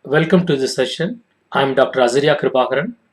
Welcome to this session. I'm Dr. Azariah,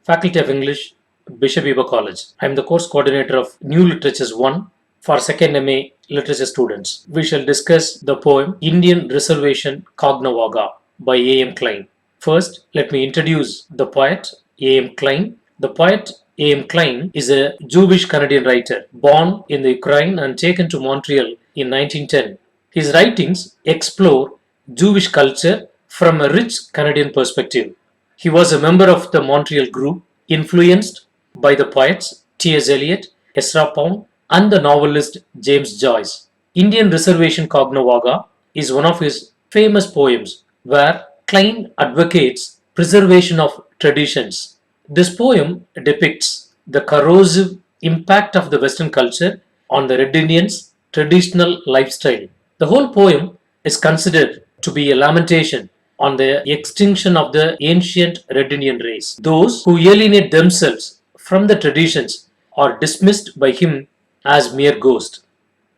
Faculty of English, Bishop Heber College. I'm the course coordinator of New Literatures 1 for 2nd MA Literature students. We shall discuss the poem Indian Reservation Kagnavaga by A.M. Klein. First, let me introduce the poet A.M. Klein. The poet A.M. Klein is a Jewish Canadian writer born in the Ukraine and taken to Montreal in 1910. His writings explore Jewish culture from a rich Canadian perspective. He was a member of the Montreal group, influenced by the poets T.S. Eliot, Ezra Pound, and the novelist James Joyce. Indian Reservation Kagnavaga is one of his famous poems where Klein advocates preservation of traditions. This poem depicts the corrosive impact of the Western culture on the Red Indians' traditional lifestyle. The whole poem is considered to be a lamentation on the extinction of the ancient Red Indian race. Those who alienate themselves from the traditions are dismissed by him as mere ghosts.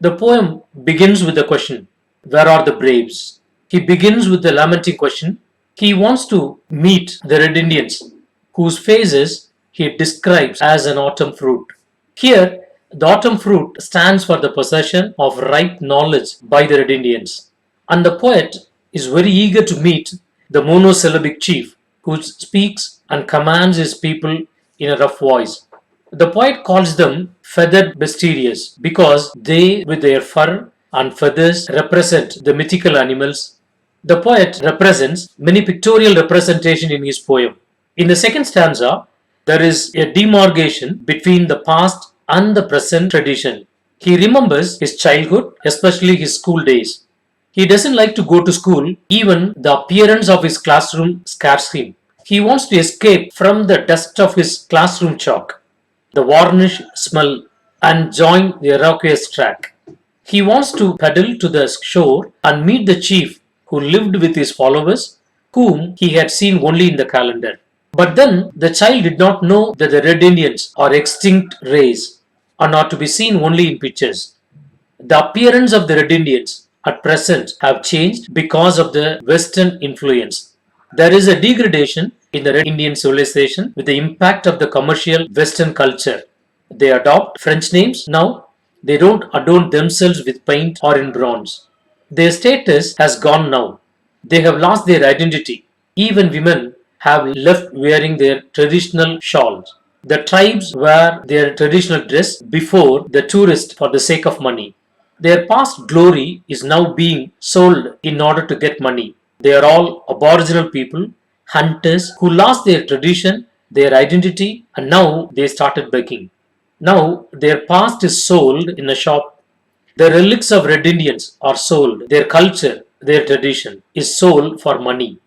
The poem begins with the question, where are the braves? He begins with the lamenting question. He wants to meet the Red Indians, whose faces he describes as an autumn fruit. Here, the autumn fruit stands for the possession of ripe knowledge by the Red Indians. And the poet is very eager to meet the monosyllabic chief who speaks and commands his people in a rough voice. The poet calls them feathered bestiaries because they, with their fur and feathers, represent the mythical animals. The poet represents many pictorial representation in his poem. In the second stanza, there is a demarcation between the past and the present tradition. He remembers his childhood, especially his school days. He doesn't like to go to school, even the appearance of his classroom scares him. He wants to escape from the dust of his classroom chalk, the varnish smell, and join the Iroquois track. He wants to paddle to the shore and meet the chief who lived with his followers, whom he had seen only in the calendar. But then the child did not know that the Red Indians are extinct race and are to be seen only in pictures. The appearance of the Red Indians at present have changed because of the Western influence. There is a degradation in the Red Indian civilization with the impact of the commercial Western culture. They adopt French names now. They don't adorn themselves with paint or in bronze. Their status has gone now. They have lost their identity. Even women have left wearing their traditional shawls. The tribes wear their traditional dress before the tourist for the sake of money. Their past glory is now being sold in order to get money. They are all Aboriginal people, hunters who lost their tradition, their identity, and now they started begging. Now their past is sold in a shop. The relics of Red Indians are sold. Their culture, their tradition is sold for money.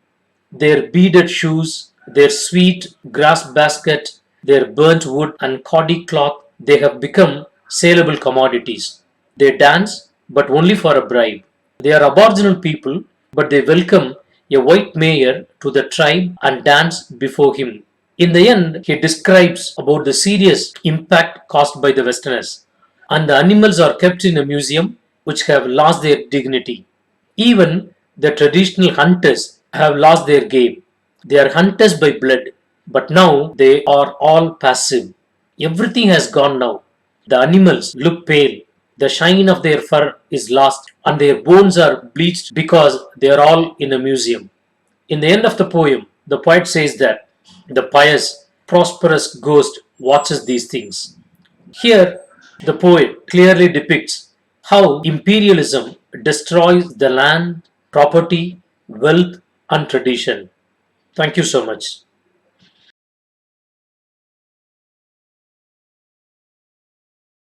Their beaded shoes, their sweet grass basket, their burnt wood and coddy cloth, they have become saleable commodities. They dance, but only for a bribe. They are Aboriginal people, but they welcome a white mayor to the tribe and dance before him. In the end, he describes about the serious impact caused by the Westerners. And the animals are kept in a museum which have lost their dignity. Even the traditional hunters have lost their game. They are hunters by blood, but now they are all passive. Everything has gone now. The animals look pale. The shine of their fur is lost, and their bones are bleached because they are all in a museum. In the end of the poem, the poet says that the pious, prosperous ghost watches these things. Here, the poet clearly depicts how imperialism destroys the land, property, wealth, and tradition. Thank you so much.